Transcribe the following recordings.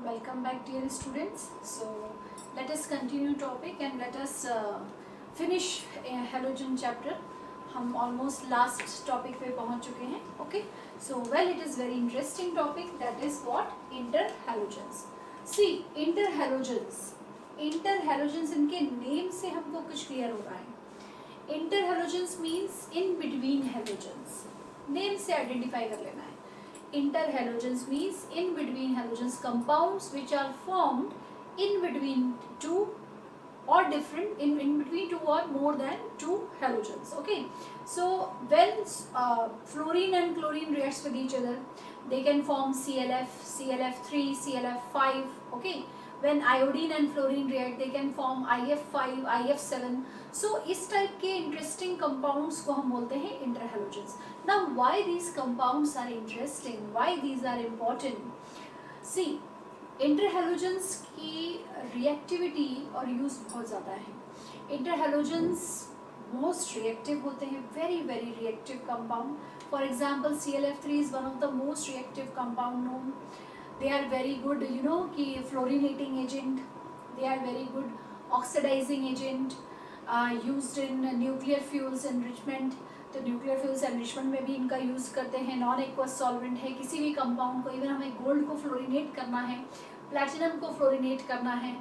Welcome back, dear students. So let us continue topic and let us finish halogen chapter. हम almost last topic पे पहुंच चुके हैं. Okay. So well, it is very interesting topic. That is what interhalogens. See, interhalogens. Interhalogens इनके name से हमको कुछ clear हो रहा है. Interhalogens means in between halogens. Name से identify कर लेना है. Interhalogens means in between halogens, compounds which are formed in between two or different in between two or more than two halogens. Okay, so when fluorine and chlorine reacts with each other, they can form ClF, ClF3, ClF5. Okay, when iodine and fluorine react, they can form IF5, IF7. So इस type के interesting compounds को हम बोलते हैं interhalogens. Now why these compounds are interesting, why these are important? See, interhalogens की reactivity और use बहुत ज़्यादा है. Interhalogens most reactive होते हैं, very very reactive compound. For example, ClF3 is one of the most reactive compound known. They are very good, you know, कि fluorinating agent. They are very good oxidizing agent, used in nuclear fuels enrichment. तो nuclear fuels enrichment में भी इनका use करते हैं. Non aqueous solvent है. किसी भी कंपाउंड को, इवन हमें गोल्ड को फ्लोरिनेट करना है, प्लैटिनम को फ्लोरिनेट करना है,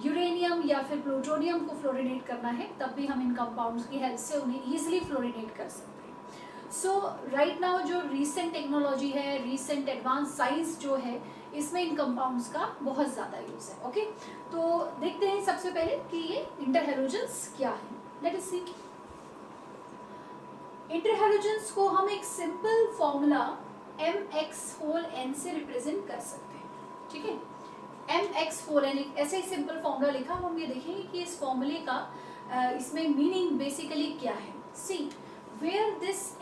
यूरेनियम या फिर प्लूटोनियम को फ्लोरिनेट करना है, तब भी हम इन कंपाउंड्स की हेल्प से उन्हें ईजिली फ्लोरिनेट कर सकते हैं. सो राइट नाउ जो रीसेंट टेक्नोलॉजी है, रीसेंट एडवांस साइंस जो है, इसमें इन कंपाउंड्स का बहुत ज़्यादा यूज़ है. ओके, तो देखते हैं सबसे पहले कि ये इंटरहैलोजेंस क्या है. लेट अस सी. इंटरहैलोजेंस को हम एक सिंपल फॉर्मूला mx(n) से रिप्रेजेंट कर सकते हैं. ठीक है, mx(n) एक ऐसे ही सिंपल फॉर्मूला लिखा. हम ये देखेंगे कि इस फॉर्मूले का इसमें मीनिंग बेसिकली क्या है. See, where this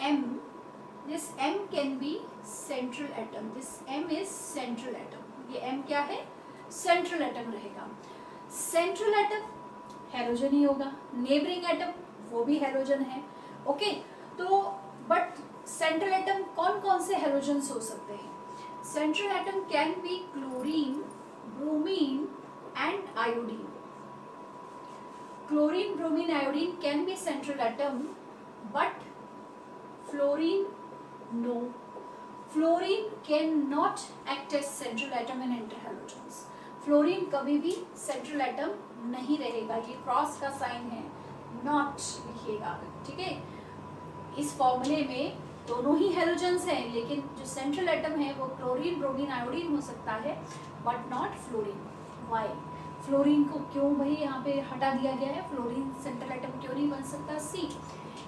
m can be central atom. This m is central atom. ये m क्या है? सेंट्रल एटम रहेगा. सेंट्रल एटम हैलोजन ही होगा. नेबरिंग एटम वो भी हैलोजन है. ओके, तो बट सेंट्रल एटम कौन कौन से हैलोजेंस हो सकते हैं? Central atom can be chlorine, bromine and iodine. Chlorine, bromine, iodine can be central atom, but fluorine no. Fluorine can not act as central atom in interhalogens. Fluorine कभी भी central atom नहीं रहेगा. ये cross का sign है, not लिखिएगा. ठीक है, इस फॉर्मूले में दोनों ही हैलोजेंस हैं, लेकिन जो सेंट्रल एटम है वो क्लोरीन, ब्रोमीन, आयोडीन हो सकता है, but not fluorine. Why? Fluorine को क्यों भाई यहाँ पे हटा दिया गया है? फ्लोरीन सेंट्रल एटम क्यों नहीं बन सकता? सी,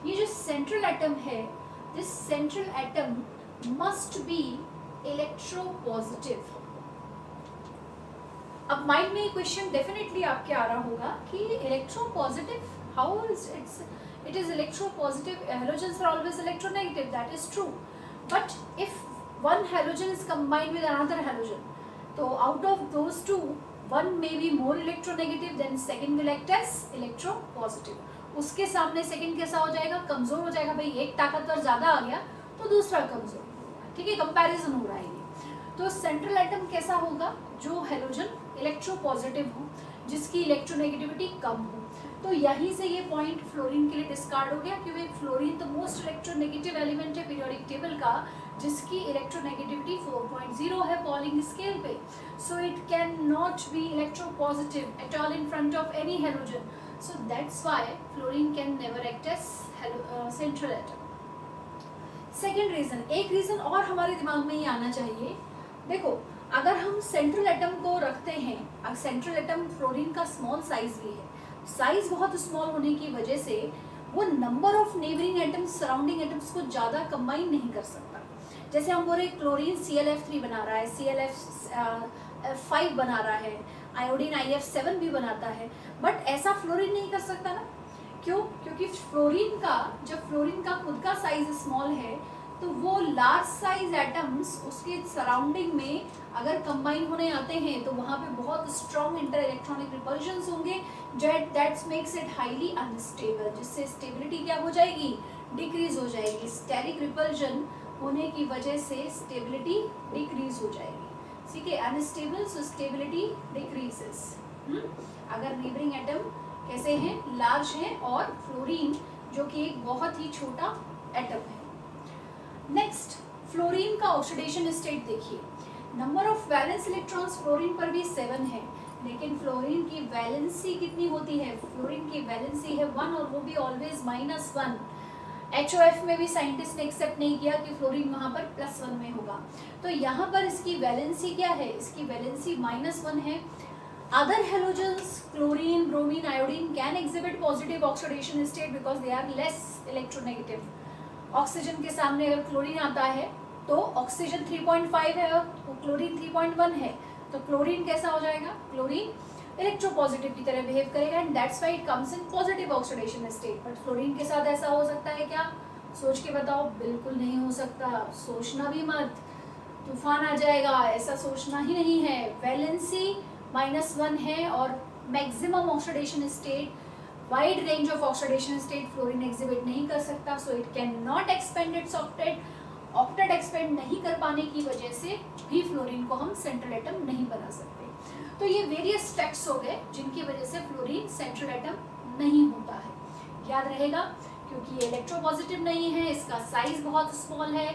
ये जो सेंट्रल एटम है, this central atom must be electropositive. अब माइंड में ये क्वेश्चन डेफिनेटली आपके आ रहा होगा कि electropositive, how is it is electropositive. Halogens are always electronegative. That is true. But if one halogen is combined with another halogen, so out of those two, one may be more electronegative, then second will act as electropositive. उसके सामने second कैसा हो जाएगा? कमजोर हो जाएगा. भाई एक ताकतवर ज्यादा आ गया तो दूसरा कमजोर होगा. ठीक है, कंपैरिजन हो रहा है ये. तो सेंट्रल एटम कैसा होगा? जो हैलोजन इलेक्ट्रोपॉजिटिव हो, जिसकी इलेक्ट्रोनेगेटिविटी कम हो. तो यहीं से ये पॉइंट फ्लोरीन के लिए डिस्कार्ड हो गया, क्योंकि fluorine the most electronegative element है पीरियोडिक टेबल का, जिसकी इलेक्ट्रोनेगेटिविटी 4.0 है पॉलिंग स्केल पे. So it can not be electropositive at all in front of any halogen. So that's why fluorine can never act as central atom. Second reason, एक reason और हमारे दिमाग में ये आना चाहिए. देखो, अगर हम सेंट्रल एटम को रखते हैं, सेंट्रल एटम फ्लोरीन का स्मॉल साइज भी है, साइज बहुत स्मॉल होने की वजह से वो number of neighbouring atoms, surrounding atoms को ज़्यादा कंबाइन नहीं कर सकता. जैसे हम बोल रहे क्लोरीन ClF3 बना रहा है, ClF5 बना रहा है, आयोडीन IF7 भी बनाता है, बट ऐसा फ्लोरीन नहीं कर सकता ना. क्यों? क्योंकि फ्लोरीन का, जब फ्लोरीन का खुद का साइज स्मॉल है, तो वो लार्ज साइज एटम्स उसके सराउंडिंग में अगर कंबाइन होने आते हैं तो वहाँ पे बहुत स्ट्रॉन्ग इंटर इलेक्ट्रॉनिक रिपल्शंस होंगे, that's makes it highly unstable, जिससे स्टेबिलिटी क्या हो जाएगी? डिक्रीज हो जाएगी. स्टेरिक रिपल्शन होने की वजह से स्टेबिलिटी डिक्रीज हो जाएगी. ठीक है, अनस्टेबल, सो स्टेबिलिटी डिक्रीजेस। अगर नेबरिंग एटम कैसे हैं, लार्ज हैं, और फ्लोरीन जो कि एक बहुत ही छोटा एटम है। नेक्स्ट, फ्लोरीन का ऑक्सीडेशन स्टेट देखिए। Number of valence electrons fluorine पर भी 7 है, लेकिन फ्लोरीन की वैलेंसी कितनी होती है? फ्लोरीन की वैलेंसी है 1, और वो भी ऑलवेज -1। HOF में भी साइंटिस्ट ने एक्सेप्ट नहीं किया कि फ्लोरीन वहाँ पर +1 में होगा। तो यहाँ पर इसकी वैलेंसी क्या है? इसकी वैलेंसी -1 है। Other halogens chlorine, bromine, iodine can exhibit positive oxidation state because they are less electronegative. Oxygen के सामने अगर क्लोरीन आता है तो ऑक्सीजन 3.5 है और क्लोरीन 3.1 है, तो क्लोरीन कैसा हो जाएगा? क्लोरीन इलेक्ट्रोपॉजिटिव की तरह बिहेव करेगा, and that's why it comes in positive oxidation state. But fluorine के साथ ऐसा हो सकता है क्या? सोच के बताओ। बिल्कुल नहीं हो सकता, सोचना भी मत, तूफान आ जाएगा, ऐसा सोचना ही नहीं है। वैलेंसी -1 है और maximum oxidation state, wide range of oxidation state fluorine exhibit नहीं कर सकता, सो it can not expand it's octet. Octet expand नहीं कर पाने की वजह से भी फ्लोरीन को हम सेंट्रल एटम नहीं बना सकते। तो ये वेरियस फैक्ट्स हो गए जिनकी वजह से फ्लोरीन सेंट्रल एटम नहीं होता है। याद रहेगा, क्योंकि ये इलेक्ट्रोपॉजिटिव नहीं है, इसका साइज बहुत स्मॉल है,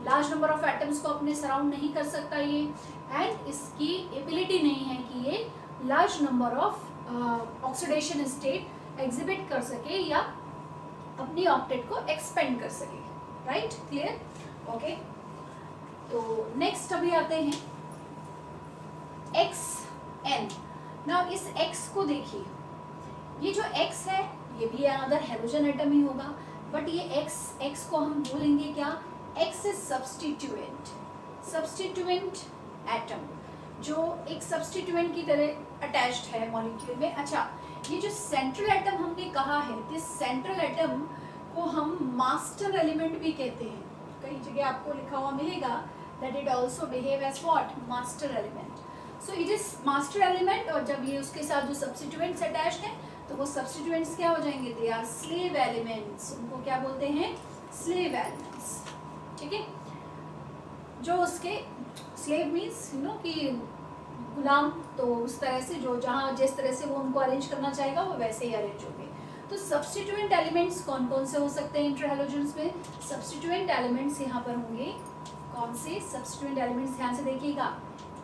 लार्ज नंबर ऑफ एटम्स को अपने सराउंड नहीं कर सकता ये, एंड इसकी एबिलिटी नहीं है कि ये large number of oxidation state exhibit कर सके या अपनी ऑक्टेट को एक्सपेंड कर सके। Right, clear? ओके, तो नेक्स्ट अभी आते हैं XN। नाउ इस X को देखिए, ये जो X है ये भी अनदर हेलोजन एटम ही होगा, बट ये X को हम बोलेंगे क्या? X इज सब्स्टिट्यूएंट एटम, जो एक सब्स्टिट्यूएंट की तरह अटैच्ड है मॉलिक्यूल में। अच्छा, ये जो सेंट्रल एटम हमने कहा है, दिस सेंट्रल एटम को हम मास्टर एलिमेंट भी कहते हैं। कई जगह आपको लिखा हुआ मिलेगा that it also behave as what? Master element. So it is master element, और जब ये उसके साथ जो substituents attached हैं तो वो substituents क्या हो जाएंगे? They are slave elements. उनको क्या बोलते हैं? Slave elements. ठीक है, जो उसके slave means you know कि गुलाम, तो उस तरह से जो जहाँ जिस तरह से वो उनको अरेंज करना चाहेगा वो वैसे ही अरेंज होंगे। तो सब्स्टिट्यूएंट एलिमेंट्स कौन कौन से हो सकते हैं इंटरहैलोजेंस में? सब्स्टिट्यूएंट एलिमेंट्स यहाँ पर होंगे कौन से? सब्स्टिट्यूएंट एलिमेंट्स ध्यान से देखिएगा।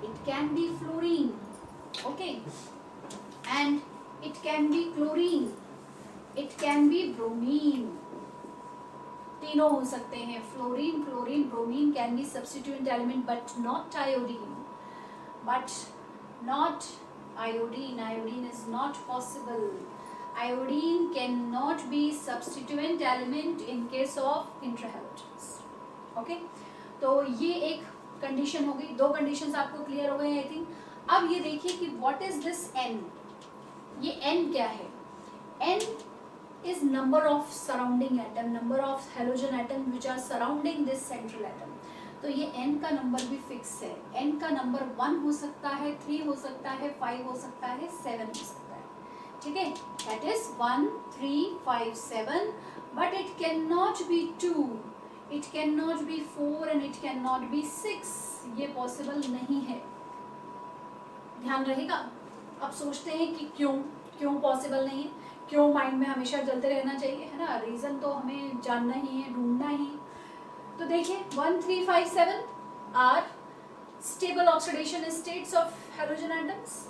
It can be fluorine, okay, and it can be chlorine, it can be bromine. तीनों हो सकते हैं, fluorine, chlorine, bromine can be substituent element, but not iodine, iodine is not possible. Iodine cannot be substituent element in case of interhalogens. Okay, तो ये एक condition हो गई, दो कंडीशंस आपको क्लियर हो गए आई थिंक। अब ये देखिए कि व्हाट इज दिस N। ये N क्या है? N is number of surrounding atom, number of halogen atom which are surrounding this central atom. तो ये N का नंबर भी फिक्स है। N का नंबर 1 हो सकता है, 3 हो सकता है, 5 हो सकता है, 7 हो सकता है। ठीक है, that is 1, 3, 5, 7, but it can not B 2, it can not B 4 and it can not B 6। ये पॉसिबल नहीं है, ध्यान रहेगा। अब सोचते हैं कि क्यों पॉसिबल नहीं है, क्यों माइंड में हमेशा चलते रहना चाहिए, है ना। रीजन तो हमें जानना ही है, ढूंढना ही। तो देखिए 1, 3, 5, 7 are stable oxidation states of halogen atoms.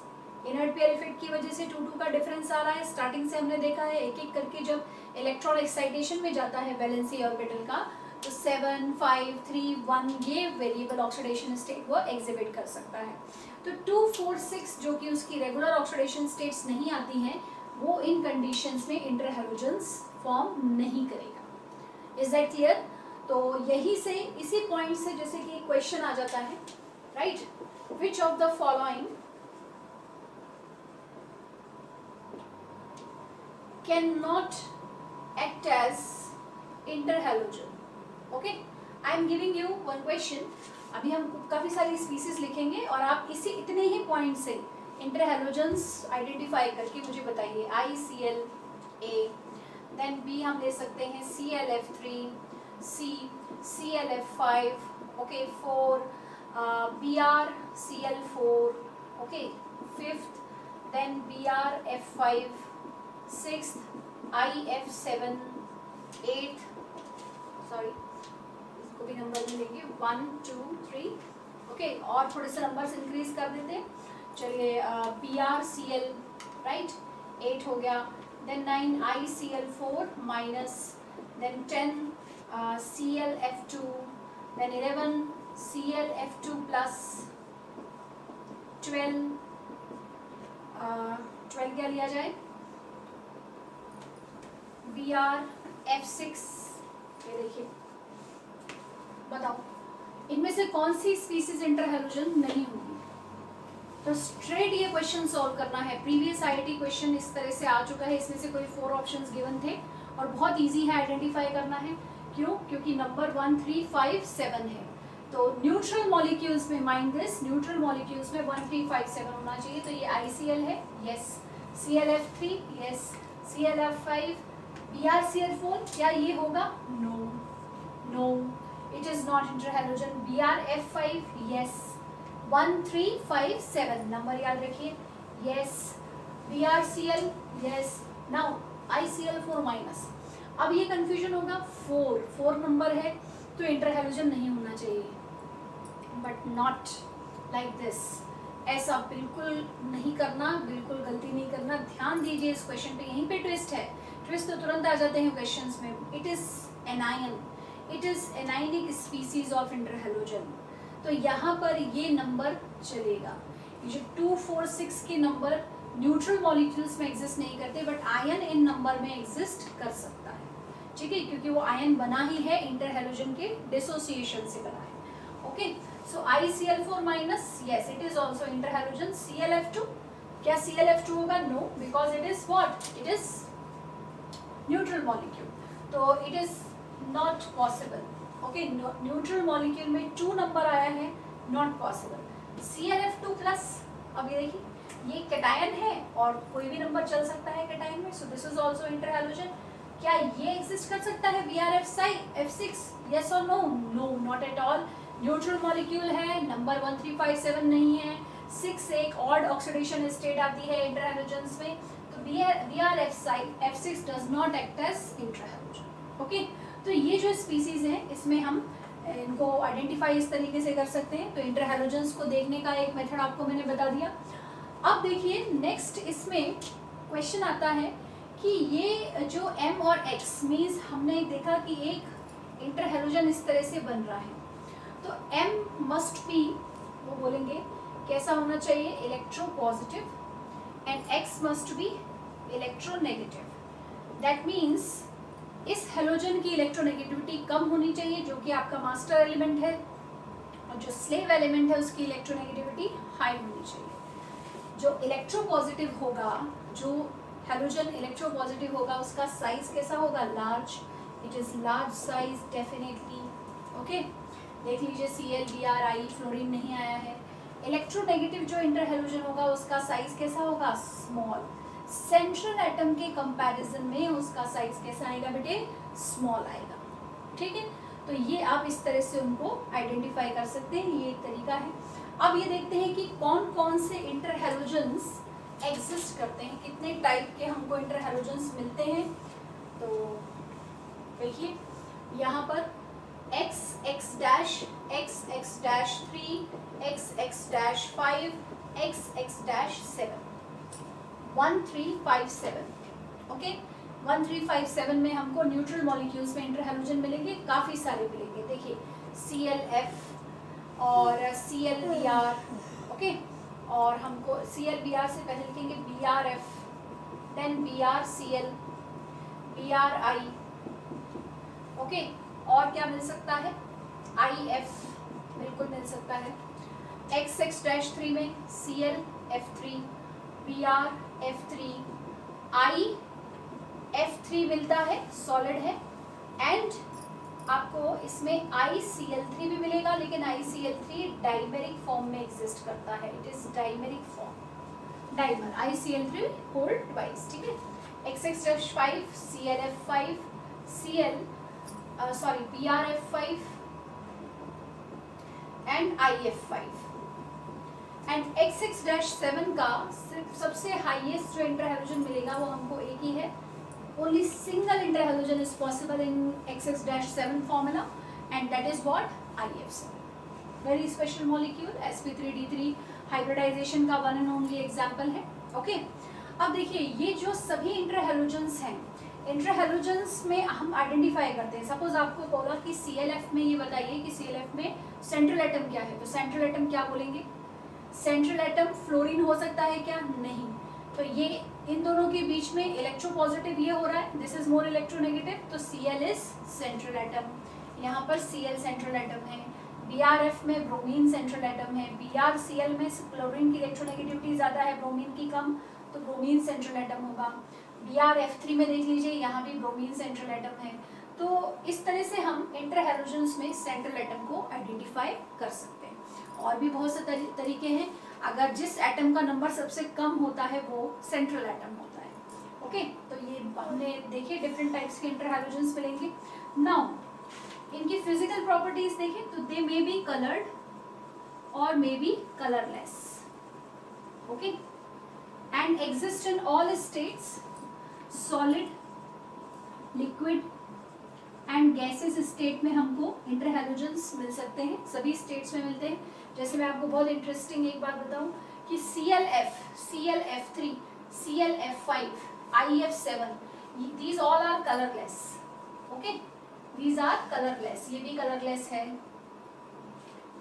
Inert pair effect की वजह से 2-2 का डिफरेंस आ रहा है। स्टार्टिंग से हमने देखा है एक एक करके जब इलेक्ट्रॉन एक्साइटेशन में जाता है वैलेंसी ऑर्बिटल का, तो 7, 5, 3, 1 ये वेरिएबल ऑक्सीडेशन स्टेट वो एग्जिबिट कर सकता है। तो 2, 4, 6 जो कि उसकी रेगुलर ऑक्सीडेशन स्टेट्स नहीं आती हैं, वो इन कंडीशंस में इंटरहैलोजेंस फॉर्म नहीं करेगा। Is that clear? तो यही से, इसी पॉइंट से जैसे कि क्वेश्चन आ जाता है, right, which of the following can not act as interhalogen. Okay, I am giving you one question. अभी हम काफी सारी स्पीसीज लिखेंगे और आप इसी इतने ही पॉइंट से इंटरहैलोजेंस आइडेंटिफाई करके मुझे बताइए। ICl(A), देन B हम ले सकते हैं ClF3, C ClF5, okay 4, BrCl4, okay, fifth, then BrF5, sixth, IF7, eighth, sorry इसको भी नंबर में लेंगे 1 2 3, ओके, और थोड़े से नंबर्स इंक्रीज कर देते हैं, चलिए BrCl, राइट, 8 हो गया, then 9 ICl4 minus, then 10 ClF2, then 11 ClF2 plus, 12 क्या लिया जाए, BrF6, ये देखिए, बताओ इनमें से कौन सी स्पीसीज इंटरहैलोजन नहीं होगी। तो स्ट्रेट ये क्वेश्चन सॉल्व करना है। प्रीवियस आईआईटी क्वेश्चन इस तरह से आ चुका है, इसमें से कोई 4 ऑप्शंस गिवन थे और बहुत इजी है आइडेंटिफाई करना है। क्यों? क्योंकि नंबर 1 3 5 7 है, तो न्यूट्रल मॉलिक्यूल्स में, माइंड दिस, न्यूट्रल मॉलिक्यूल्स में 1 3 5 7 होना चाहिए। तो ये ICl है, yes, ClF3, yes, ClF5, BrCl4, क्या ये होगा? No, no, it is not interhalogen. BrF5, yes, 1 3 5 7 number याद रखिए, yes, BrCl, yes, now ICl4 minus. अब ये कंफ्यूजन होगा, 4 नंबर है तो इंटरहैलोजन नहीं होना चाहिए, बट नॉट लाइक दिस। ऐसा बिल्कुल नहीं करना, बिल्कुल गलती नहीं करना। ध्यान दीजिए इस क्वेश्चन पे, यहीं पे ट्विस्ट है। ट्विस्ट तो तुरंत आ जाते हैं क्वेश्चंस में। It is anion, it is anionic species of interhalogen. तो यहाँ पर ये नंबर चलेगा। ये जो 2 4 6 के नंबर न्यूट्रल मॉलिक्यूल्स में एग्जिस्ट नहीं करते, बट आयन इन नंबर में एग्जिस्ट कर सकता है, ठीक है, क्योंकि वो आयन बना ही है इंटरहैलोजन के डिसोसिएशन से बना है। Okay, so ICl4 minus, yes, it is also interhalogen. ClF2, क्या ClF2 होगा? No, because it is what, it is neutral molecule, तो it is not possible. Okay, neutral molecule में 2 नंबर आया है, नॉट पॉसिबल। ClF2 प्लस, अब ये देखिए, ये कैटायन है और कोई भी नंबर चल सकता है कैटायन में, so this is also interhalogen. क्या ये एग्जिस्ट कर सकता है BrF6, यस और no? No, not at all. Neutral molecule है, नंबर 1 3 5 7 नहीं है। 6 एक ऑड ऑक्सीडेशन स्टेट आती है इंटरहैलोजन्स में, तो BrF6 does not act as interhalogen. Okay, तो ये जो स्पीसीज हैं इसमें हम इनको आइडेंटिफाई इस तरीके से कर सकते हैं। तो इंटरहैलोजन्स को देखने का एक मेथड आपको मैंने बता दिया। अब देखिए नेक्स्ट इसमें क्वेश्चन आता है कि ये जो M और X मीन्स हमने देखा कि एक इंटरहैलोजन इस तरह से बन रहा है, तो M मस्ट बी, वो बोलेंगे कैसा होना चाहिए, electropositive, and X must be electronegative. That means इस हैलोजन की इलेक्ट्रोनेगेटिविटी कम होनी चाहिए, जो कि आपका मास्टर एलिमेंट है, और जो स्लेव एलिमेंट है उसकी इलेक्ट्रोनेगेटिविटी हाई होनी चाहिए। जो इलेक्ट्रोपॉजिटिव होगा, जो हैलोजन इलेक्ट्रोपॉजिटिव होगा, उसका साइज कैसा होगा, large, it is large size definitely. Okay, देख लीजिए Cl Br I, फ्लोरीन नहीं आया है। इलेक्ट्रोनेगेटिव जो इंटरहैलोजन होगा उसका साइज कैसा होगा, स्मॉल। सेंट्रल एटम के कंपैरिजन में उसका साइज कैसा आएगा बेटे, स्मॉल आएगा, ठीक है। तो ये आप इस तरह से उनको आइडेंटिफाई कर सकते हैं, ये एक तरीका है। अब ये देखते हैं कि कौन कौन से इंटरहैलोजन्स एग्जिस्ट करते हैं, कितने टाइप के हमको इंटरहैलोजन्स मिलते हैं। तो देखिए यहाँ पर X X dash, X X dash 3, X X dash 5, X X dash 7, 1 3 5 7। Okay, 1 3 5 7 में हमको न्यूट्रल मॉलिक्यूल्स में इंटरहैलोजन मिलेंगे, काफ़ी सारे मिलेंगे। देखिए ClF और ClBr, ओके, और हमको ClBr से पहले लिखेंगे BrF, then BrCl, BrI, okay, और क्या मिल सकता है, IF बिल्कुल मिल सकता है। X X डैश 3 में ClF3, BrF3, IF3 मिलता है, सॉलिड है, एंड आपको इसमें ICl3 भी मिलेगा, लेकिन ICl3 डाइमेरिक फॉर्म में एग्जिस्ट करता है, it is dimeric form, dimer, ICl3 hold twice, ठीक है। XX-5 ClF5, BrF5, and IF5। And XX-7 का सिर्फ सबसे हाईएस्ट जो इंटरहैलोजन मिलेगा वो हमको एक ही है, only single interhalogen is possible in XX-7 formula and that is what IF7। Very special molecule, sp3d3 hybridization का वन एंड ओनली एग्जाम्पल है। ओके अब देखिए ये जो सभी इंटरहैलोजन्स हैं, इंटरहैलोजन्स में हम आइडेंटिफाई करते हैं। सपोज आपको बोला कि CLF में, ये बताइए कि CLF में सेंट्रल एटम क्या है, तो सेंट्रल एटम क्या बोलेंगे, सेंट्रल एटम फ्लोरीन हो सकता है क्या, नहीं। तो ये इन दोनों के बीच में इलेक्ट्रोपॉजिटिव ये हो रहा है, दिस इज मोर इलेक्ट्रोनेगेटिव, तो Cl इज सेंट्रल एटम, यहाँ पर Cl सेंट्रल एटम है। BrF में ब्रोमीन सेंट्रल एटम है, BrCl में क्लोरीन की इलेक्ट्रोनेगेटिविटी ज़्यादा है, ब्रोमीन की कम, तो ब्रोमीन सेंट्रल एटम होगा। BrF3 में देख लीजिए, यहाँ भी ब्रोमीन सेंट्रल एटम है। तो इस तरह से हम इंटरहैलोजन्स में सेंट्रल एटम को आइडेंटिफाई कर सकते हैं। और भी बहुत से तरीके हैं, अगर जिस एटम का नंबर सबसे कम होता है वो सेंट्रल एटम होता है। ओके तो ये हमने देखे डिफरेंट टाइप्स के इंटरहैलोजन्स मिलेंगे। नाउ इनकी फिजिकल प्रॉपर्टीज देखें तो दे मे बी कलर्ड और may be colourless. Okay and exist in all states, solid, liquid and gases state में हमको इंटरहैलोजन्स मिल सकते हैं, सभी स्टेट्स में मिलते हैं। जैसे मैं आपको बहुत इंटरेस्टिंग एक बात बताऊं कि CLF, CLF3, CLF5, IF7, these all are colorless. Okay, these are colorless. ये भी colorless है,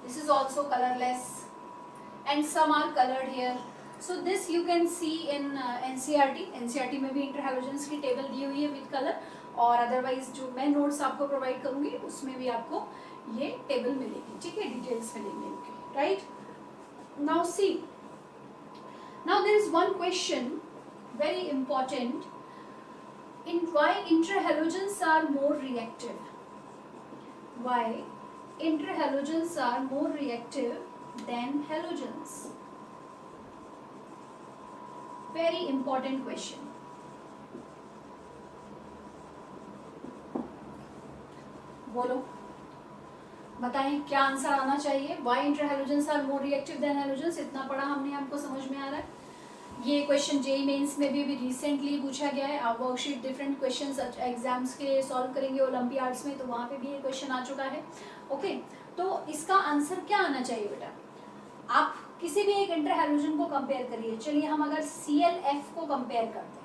this is also colorless, and some are colored here. So this you can see in NCERT. NCERT में भी इंटरहैलोजन्स की टेबल दी हुई है with colour, और otherwise जो मैं नोट्स आपको प्रोवाइड करूंगी उसमें भी आपको ये टेबल मिलेगी, ठीक है, डिटेल्स मिलेंगे इनके, right. Now see, now there is one question very important, in why interhalogens are more reactive, why interhalogens are more reactive than halogens, very important question. बोलो, बताएं क्या आंसर आना चाहिए। Why interhalogens are more reactive than halogens, इतना पढ़ा हमने, हमको समझ में आ रहा है। ये क्वेश्चन जेईई मेंस में भी रिसेंटली पूछा गया है। आप वर्कशीट डिफरेंट क्वेश्चंस एग्जाम्स के सॉल्व करेंगे ओलंपियाड्स में, तो वहाँ पे भी ये क्वेश्चन आ चुका है। ओके तो इसका आंसर क्या आना चाहिए बेटा, आप किसी भी एक इंटरहैलोजन को कंपेयर करिए। चलिए हम अगर CLF को कंपेयर करते हैं,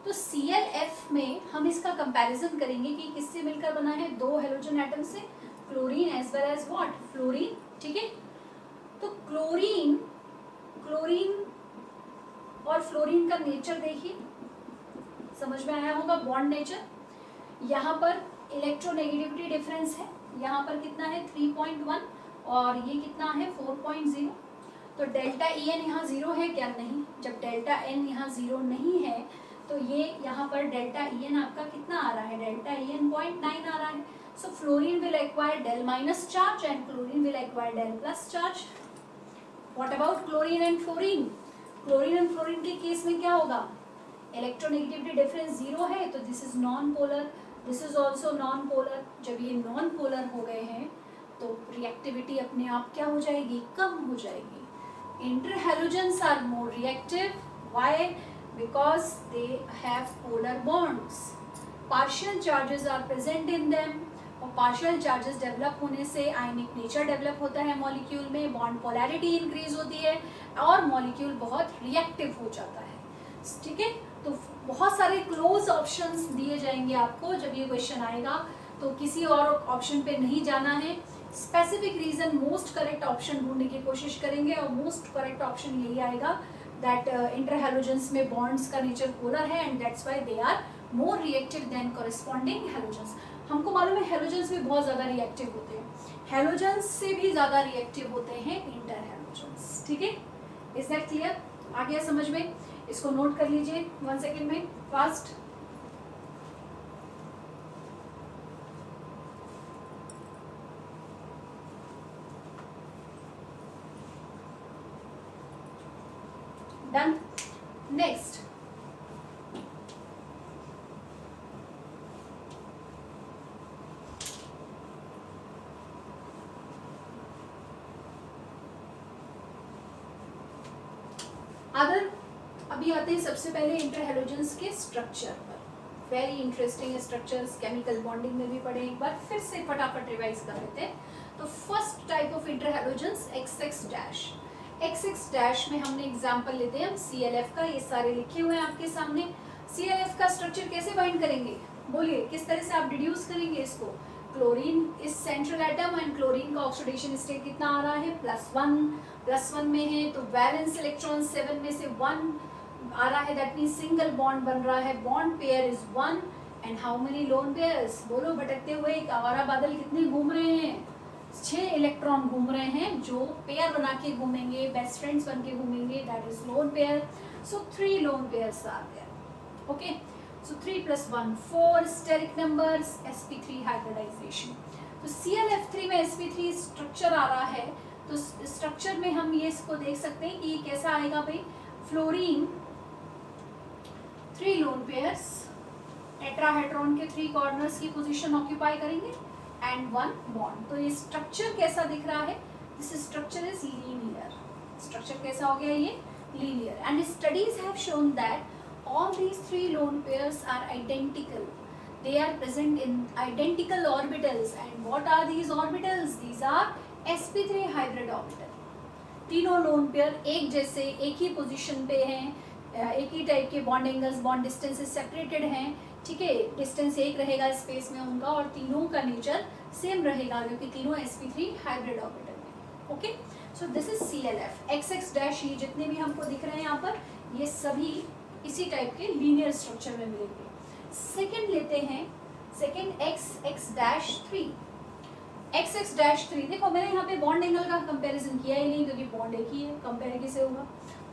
तो CLF में हम इसका कंपैरिजन करेंगे कि किससे मिलकर बना है, दो हेलोजन एटम से, chlorine as well as what, fluorine, ठीक है। तो क्लोरीन और फ्लोरीन का नेचर देखिए, समझ में आया होगा, बॉन्ड नेचर। यहाँ पर इलेक्ट्रोनेगेटिविटी डिफरेंस है, यहाँ पर कितना है 3.1 और ये कितना है 4.0। तो डेल्टा EN यहाँ 0 है क्या, नहीं। जब डेल्टा N यहाँ 0 नहीं है तो ये यहाँ पर डेल्टा EN आपका कितना आ रहा है, डेल्टा EN 0.9 आ रहा है। So fluorine will acquire delta minus charge and chlorine will acquire delta plus charge. What about chlorine and fluorine, chlorine and fluorine के केस में क्या होगा, इलेक्ट्रोनेगेटिविटी डिफरेंस 0 है, तो this is non polar, this is also non polar. जब ये non polar हो गए हैं तो रिएक्टिविटी अपने आप क्या हो जाएगी, कम हो जाएगी। Interhalogens are more reactive, why, because they have polar bonds, partial charges are present in them, और पार्शियल चार्जेस डेवलप होने से आयनिक नेचर डेवलप होता है मॉलिक्यूल में, बॉन्ड पोलैरिटी इंक्रीज होती है और मॉलिक्यूल बहुत रिएक्टिव हो जाता है, ठीक है। तो बहुत सारे क्लोज ऑप्शंस दिए जाएंगे आपको जब ये क्वेश्चन आएगा, तो किसी और ऑप्शन पे नहीं जाना है, specific region most correct option ढूंढने की कोशिश करेंगे और मोस्ट करेक्ट ऑप्शन यही आएगा दैट इंटरहैलोजन्स में बॉन्ड्स का नेचर पोलर है and that's why they are more reactive than corresponding halogens. हमको मालूम है हैलोजन्स भी बहुत ज़्यादा रिएक्टिव होते हैं, हैलोजन्स से भी ज़्यादा रिएक्टिव होते हैं इंटरहैलोजन्स, ठीक है। इज दैट क्लियर, आ गया समझ में। इसको नोट कर लीजिए 1 सेकेंड में फास्ट। डन, नेक्स्ट अदर अभी आते हैं सबसे पहले इंटर हैलोजेंस के स्ट्रक्चर पर। Very interesting structures, chemical bonding में भी पढ़े, एक बार फिर से फटाफट रिवाइज कर लेते हैं। तो first type of inter halogens XX dash. XX dash में हमने एग्जांपल लेते हैं हम CLF का, ये सारे लिखे हुए हैं आपके सामने। CLF का स्ट्रक्चर कैसे बाइंड करेंगे, बोलिए किस तरह से आप डिड्यूस करेंगे इसको। Chlorine is central atom and chlorine का ऑक्सीडेशन स्टेट कितना आ रहा है, +1 में है, तो वैलेंस इलेक्ट्रॉन 7 में से 1 आ रहा है, दैट मीन्स सिंगल बॉन्ड बन रहा है, bond pair is 1 and how many lone pairs, बोलो भटकते हुए एक आवारा बादल कितने घूम रहे हैं, 6 इलेक्ट्रॉन घूम रहे हैं जो पेयर बना के घूमेंगे, बेस्ट फ्रेंड्स बन के घूमेंगे, that is lone pair. So 3 lone pairs are there, okay. So 3 + 1 4 steric numbers, sp3 hybridization. तो ClF3 में sp3 स्ट्रक्चर आ रहा है, तो स्ट्रक्चर में हम ये इसको देख सकते हैं कि ये कैसा आएगा भाई, फ्लोरीन 3 लोन पेयर्स टेट्राहेड्रॉन के 3 कॉर्नर्स की पोजीशन ऑक्यूपाई करेंगे एंड 1 बॉन्ड। तो ये स्ट्रक्चर कैसा दिख रहा है, this structure is linear. Structure कैसा हो गया, ये linear, and studies have shown that all these 3 lone pairs are identical, they are present in identical orbitals, and what are these orbitals, these are sp3 hybrid orbital। तीनों lone pair एक जैसे एक ही position पे हैं, एक ही type के bond angles, bond distances separated हैं, ठीक है, डिस्टेंस एक रहेगा स्पेस में उनका, और तीनों का नेचर सेम रहेगा क्योंकि तीनों sp3 हाइब्रिड ऑर्बिटल में, okay. So this is ClF। XX dash, ये जितने भी हमको दिख रहे हैं यहाँ पर, ये सभी इसी टाइप के लीनियर स्ट्रक्चर में मिलेंगे। सेकंड लेते हैं, सेकंड XX-3। XX-3 देखो मैंने यहाँ पे बॉन्ड एंगल का कंपैरिजन किया ही नहीं क्योंकि बॉन्ड एक ही है, कंपेयर कैसे होगा,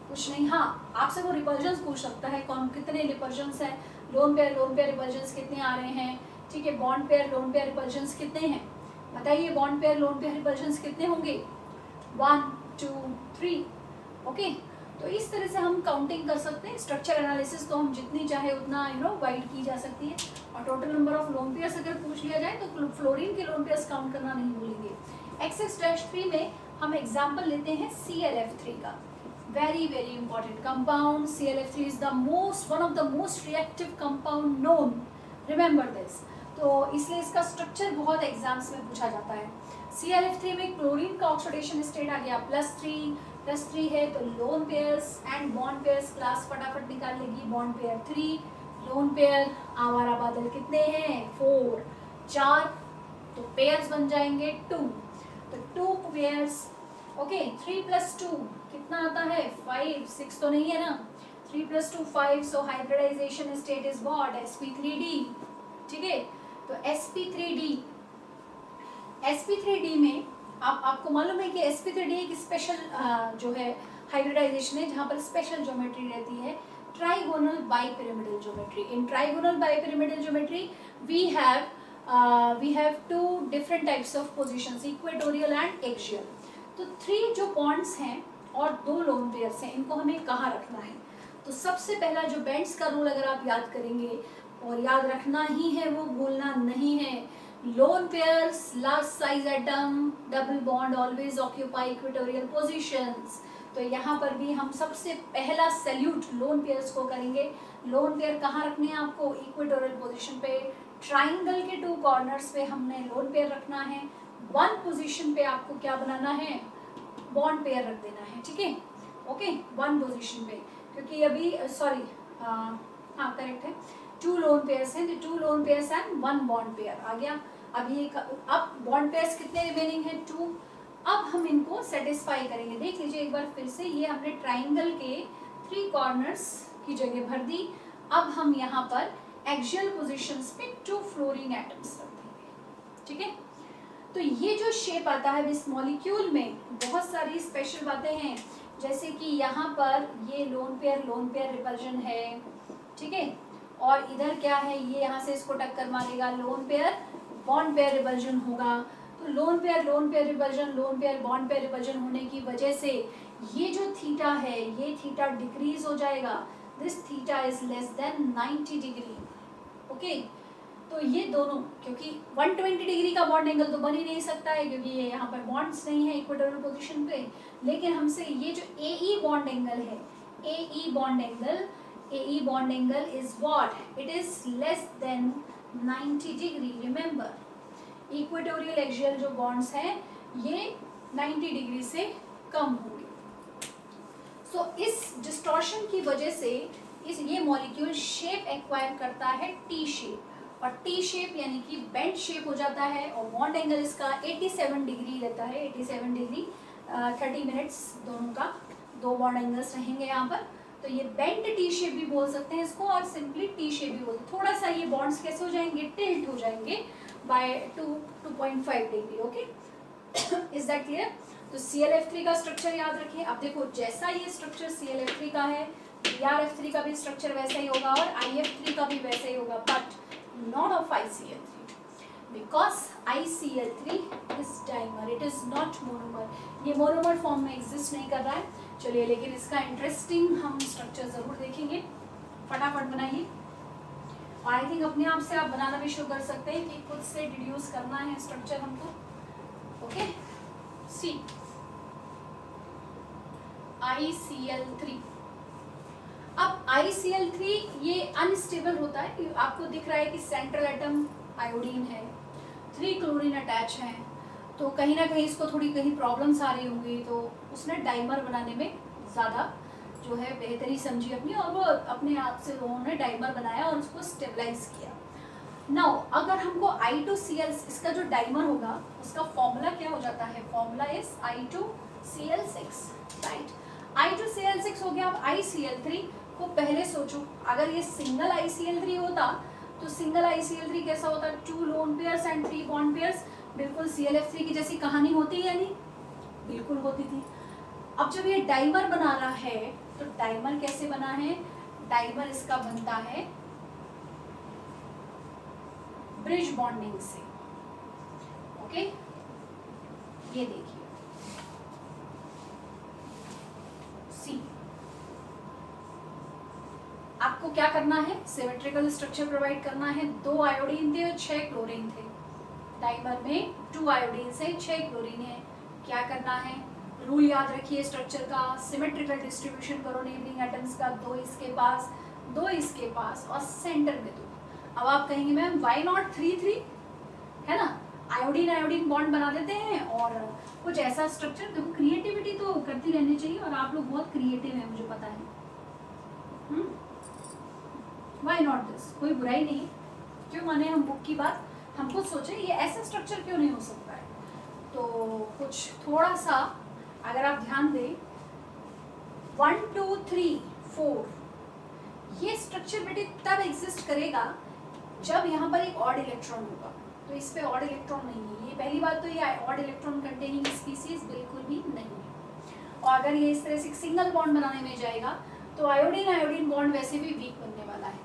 कुछ नहीं। हाँ, आपसे वो रिपल्जन्स पूछ सकता है, कौन कितने रिपल्जन्स हैं, लोन पेयर रिपल्जन्स कितने आ रहे हैं, ठीक है, बॉन्ड पेयर लोन पेयर रिपल्जन्स कितने हैं, बताइए बॉन्ड पेयर लोन पेयर रिपल्जन्स कितने होंगे, 1 2 3, ओके। तो इस तरह से हम काउंटिंग कर सकते हैं। स्ट्रक्चर एनालिसिस तो हम जितनी चाहे उतना वाइड की जा सकती है, और total number of lone pairs अगर पूछ लिया जाए तो फ्लोरीन के लोन पेयर्स काउंट करना नहीं भूलेंगे। XX-3 में हम एग्जांपल लेते हैं ClF3 का, very very important compound. ClF3 is the one of the most reactive compound known, remember this. तो इसलिए इसका स्ट्रक्चर बहुत एग्जाम्स में पूछा जाता है। ClF3 में क्लोरीन का ऑक्सीडेशन स्टेट आ गया +3 है, तो loan pairs and bond pairs class फटाफट निकाल लेगी, बॉन्ड पेयर 3, लोन पेयर आवारा बादल कितने हैं 4, तो पेयर्स बन जाएंगे 2, तो 2 पेयर्स, ओके। 3 + 2 कितना आता है 5, 6 तो नहीं है ना, 3 + 2 5, so hybridization state is what, sp3d, ठीक है। तो sp3d में आपको मालूम है कि sp3d एक स्पेशल जो है हाइब्रिडाइजेशन है जहाँ पर स्पेशल ज्योमेट्री रहती है, trigonal bipyramidal geometry. In trigonal bipyramidal geometry we have 2 different types of positions, equatorial and axial. तो 3 जो पॉइंट्स हैं और 2 लोन पेयर्स हैं, इनको हमें कहाँ रखना है। तो सबसे पहला जो बेंड्स का रूल अगर आप याद करेंगे, और याद रखना ही है, वो भूलना नहीं है, lone pairs large size atom double bond always occupy equatorial positions. तो यहाँ पर भी हम सबसे पहला सैल्यूट लोन पेयर्स को करेंगे। लोन पेयर कहाँ रखने हैं आपको, इक्वेटोरियल पोजीशन पे, ट्राइंगल के 2 कॉर्नर्स पे हमने लोन पेयर रखना है, 1 पोजीशन पे आपको क्या बनाना है, बॉन्ड पेयर रख देना है, ठीक है, ओके, 1 पोजीशन पे, क्योंकि अभी सॉरी हाँ करेक्ट है, 2 लोन पेयर्स हैं, 2 lone pairs and 1 bond pair आ गया। अब बॉन्ड पेयर्स कितने रिमेनिंग है 2। अब हम इनको सेटिस्फाई करेंगे, देख लीजिए एक बार फिर से, ये हमने ट्राइंगल के 3 कॉर्नर्स की जगह भर दी। अब हम यहाँ पर एक्सियल पोजीशंस पे 2 फ्लोरीन एटम्स रख देंगे, ठीक है। तो ये जो शेप आता है इस मॉलिक्यूल में बहुत सारी स्पेशल बातें हैं, जैसे कि यहाँ पर ये लोन पेयर रिपल्जन है, ठीक है, और इधर क्या है, ये यहाँ से इसको टक्कर मारेगा, lone pair bond pair repulsion होगा। तो lone pair repulsion, lone pair bond pair repulsion होने की वजह से ये जो थीटा है, ये थीटा डिक्रीज हो जाएगा, this theta is less than 90 degree, okay. तो ये दोनों, क्योंकि 120 डिग्री का बॉन्ड एंगल तो बन ही नहीं सकता है क्योंकि ये यहाँ पर बॉन्ड्स नहीं है इक्वेटोरियल पोजीशन पे, लेकिन हमसे ये जो AE बॉन्ड एंगल है, AE bond angle, AE bond angle is what? It is less than 90 degree. Remember, equatorial axial जो बॉन्ड्स हैं ये 90 डिग्री से कम होंगे. सो इस डिस्टॉर्शन की वजह से ये मॉलिक्यूल शेप एक्वायर करता है टी शेप, और टी शेप यानी कि बेंड शेप हो जाता है, और बॉन्ड एंगल इसका 87 डिग्री रहता है. 87 डिग्री 30 मिनट्स दोनों का, दो बॉन्ड एंगल्स रहेंगे यहाँ पर. तो ये बेंड टी शेप भी बोल सकते हैं इसको, और सिंपली टी शेप भी बोलते हैं. थोड़ा सा ये बॉन्ड्स कैसे हो जाएंगे, टिल्ट हो जाएंगे by 2.5 degree. Okay, is that clear? तो ClF3 का स्ट्रक्चर याद रखिए. अब देखो, जैसा ये स्ट्रक्चर ClF3 का है, BrF3 का भी स्ट्रक्चर वैसा ही होगा, और IF3 का भी वैसा ही होगा, but not of ICl3, because ICl3 is dimer, it is not monomer. ये मोनोमर फॉर्म में एग्जिस्ट नहीं कर रहा है. चलिए, लेकिन इसका इंटरेस्टिंग हम स्ट्रक्चर जरूर देखेंगे. फटाफट बनाइए, और आई थिंक अपने आप से आप बनाना भी शुरू कर सकते हैं कि खुद से डिड्यूस करना है स्ट्रक्चर हमको. ओके, सी ICl3. अब ICl3 ये अनस्टेबल होता है. आपको दिख रहा है कि सेंट्रल एटम आयोडीन है, 3 क्लोरीन अटैच हैं, तो कहीं ना कहीं इसको थोड़ी कहीं प्रॉब्लम्स आ रही होंगी. तो उसने डाइमर बनाने में ज़्यादा जो है बेहतरी समझी अपनी, और वो अपने आप से उन्होंने डाइमर बनाया और उसको स्टेबलाइज किया. नाउ अगर हमको I2Cl, इसका जो डाइमर होगा उसका फॉर्मूला क्या हो जाता है? Formula is I2Cl6, right? I2Cl6 हो गया. अब ICl3 को पहले सोचो, अगर ये सिंगल ICl3 होता तो सिंगल ICl3 कैसा होता? 2 lone pairs and 3 bond pairs. बिल्कुल ClF3 की जैसी कहानी होती है, नहीं? बिल्कुल होती थी. अब जब ये डाइमर बना रहा है, तो डाइमर कैसे बना है? डाइमर इसका बनता है ब्रिज बॉन्डिंग से. ओके, ये देखिए, सी. आपको क्या करना है? सिमेट्रिकल स्ट्रक्चर प्रोवाइड करना है. 2 आयोडीन थे और 6 क्लोरीन थे. डाइमर में 2 आयोडीन से 6 क्लोरीन है. क्या करना है? रूल याद रखिए स्ट्रक्चर का. सिमेट्रिकल डिस्ट्रीब्यूशन करो नेबरिंग एटम्स का. 2 इसके पास, 2 इसके पास, और सेंटर में 2. अब आप कहेंगे मैम वाई नॉट 3-3, है ना? आयोडीन आयोडीन बॉन्ड बना देते हैं और कुछ ऐसा स्ट्रक्चर. देखो, क्रिएटिविटी तो करती रहनी चाहिए, और आप लोग बहुत क्रिएटिव हैं, मुझे पता है. वाई नॉट दिस, कोई बुराई नहीं. क्यों माने हम बुक की बात? हम खुद सोचे ये ऐसा स्ट्रक्चर क्यों नहीं हो सकता है. तो कुछ थोड़ा सा अगर आप ध्यान दें, 1 2 3 4, ये स्ट्रक्चर बेटे तब एग्जिस्ट करेगा जब यहाँ पर एक ऑड इलेक्ट्रॉन होगा. तो इस पे ऑड इलेक्ट्रॉन नहीं है. ये पहली बात तो ये ऑड इलेक्ट्रॉन कंटेनिंग स्पीसीज बिल्कुल भी नहीं है. और अगर ये इस तरह से सिंगल बॉन्ड बनाने में जाएगा तो आयोडीन आयोडीन बॉन्ड वैसे भी वीक बनने वाला है.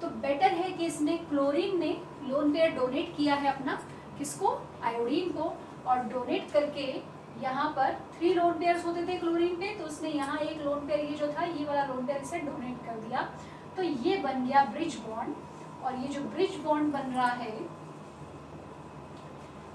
तो बेटर है कि इसने क्लोरीन ने लोन पेयर डोनेट किया है अपना, किसको? आयोडीन को, और डोनेट करके यहाँ पर 3 लोन पेयर्स होते थे क्लोरीन पे, तो उसने यहाँ एक लोन पेयर, ये जो था ये वाला लोन पेयर, इसे डोनेट कर दिया. तो ये बन गया ब्रिज बॉन्ड. और ये जो ब्रिज बॉन्ड बन रहा है,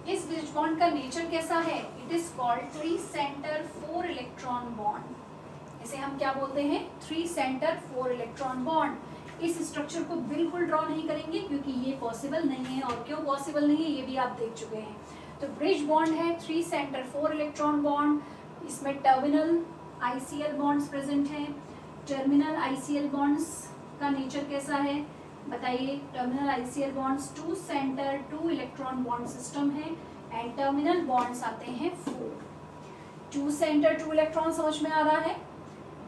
इस ब्रिज बॉन्ड का नेचर कैसा है? It is called 3 center 4 electron bond. इसे हम क्या बोलते हैं? 3 सेंटर 4 इलेक्ट्रॉन बॉन्ड. इस स्ट्रक्चर को बिल्कुल ड्रॉ नहीं करेंगे क्योंकि ये पॉसिबल नहीं है. और क्यों पॉसिबल नहीं है ये भी आप देख चुके हैं. तो ब्रिज बॉन्ड है 3 सेंटर 4 इलेक्ट्रॉन बॉन्ड. इसमें टर्मिनल ICl बॉन्ड्स प्रेजेंट हैं. टर्मिनल ICl बॉन्ड्स का नेचर कैसा है बताइए? Terminal ICl bonds 2 centre 2 electron bond system है, एंड टर्मिनल बॉन्ड्स आते हैं 4. 2 सेंटर 2 इलेक्ट्रॉन समझ में आ रहा है?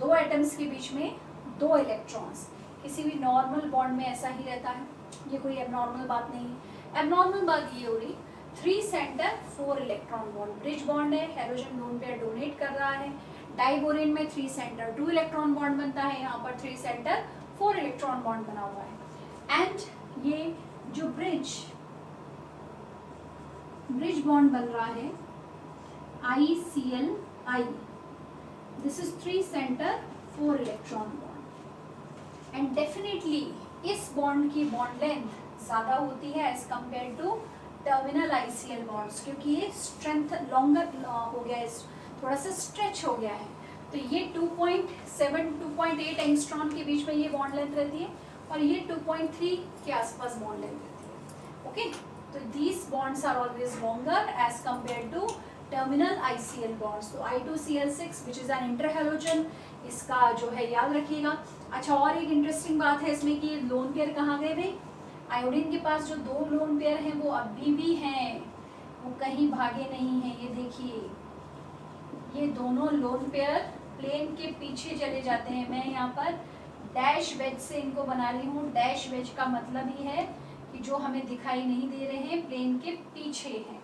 2 एटम्स के बीच में 2 इलेक्ट्रॉन्स. किसी भी नॉर्मल बॉन्ड में ऐसा ही रहता है, ये कोई एबनॉर्मल बात नहीं है. एबनॉर्मल बात ये हो रही 3 center 4 electron bond. Bridge bond है, हाइड्रोजन लोन पेयर डोनेट कर रहा है. डाइबोरेन में 3 सेंटर 2 इलेक्ट्रॉन बॉन्ड बनता है, यहाँ पर 3 सेंटर 4 इलेक्ट्रॉन बॉन्ड बना हुआ है. एंड ये जो ब्रिज बॉन्ड बन रहा है ICl, this is 3 center 4 electron bond. And definitely इस बॉन्ड की बॉन्ड लेंथ ज़्यादा होती है as compare to terminal ICl bonds, क्योंकि ये स्ट्रेंथ लॉन्गर हो गया है, थोड़ा सा स्ट्रेच हो गया है. तो ये 2.7 2.8 एंगस्ट्रॉन के बीच में ये बॉन्ड लेंथ रहती है और ये 2.3 के आसपास बॉन्ड लेंथ रहती है. ओके, तो these bonds are always longer as compare to terminal ICl bonds. तो I2Cl6 which is an interhalogen, इसका जो है याद रखिएगा. अच्छा, और एक इंटरेस्टिंग बात है इसमें कि लोन पेयर कहाँ गए भाई. आयोडीन के पास जो 2 लोन पेयर हैं वो अभी भी हैं, वो कहीं भागे नहीं हैं. ये देखिए, ये दोनों लोन पेयर प्लेन के पीछे चले जाते हैं. मैं यहाँ पर डैश वेज से इनको बना रही हूँ. डैश वेज का मतलब ही है कि जो हमें दिखाई नहीं दे रहे हैं, प्लेन के पीछे हैं.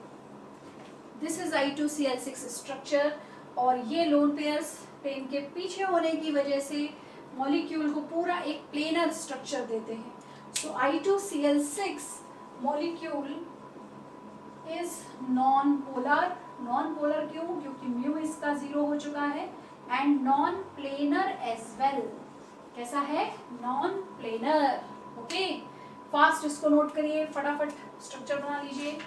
दिस इज I2Cl6 स्ट्रक्चर, और ये लोन पेयर्स प्लेन के पीछे होने की वजह से मॉलिक्यूल को पूरा एक प्लेनर स्ट्रक्चर देते हैं. So I2Cl6 molecule is non polar. Non polar क्यों? क्योंकि म्यू इसका 0 हो चुका है. And non planar as well. कैसा है? Non planar. ओके, फास्ट इसको नोट करिए, फटाफट स्ट्रक्चर बना लीजिए.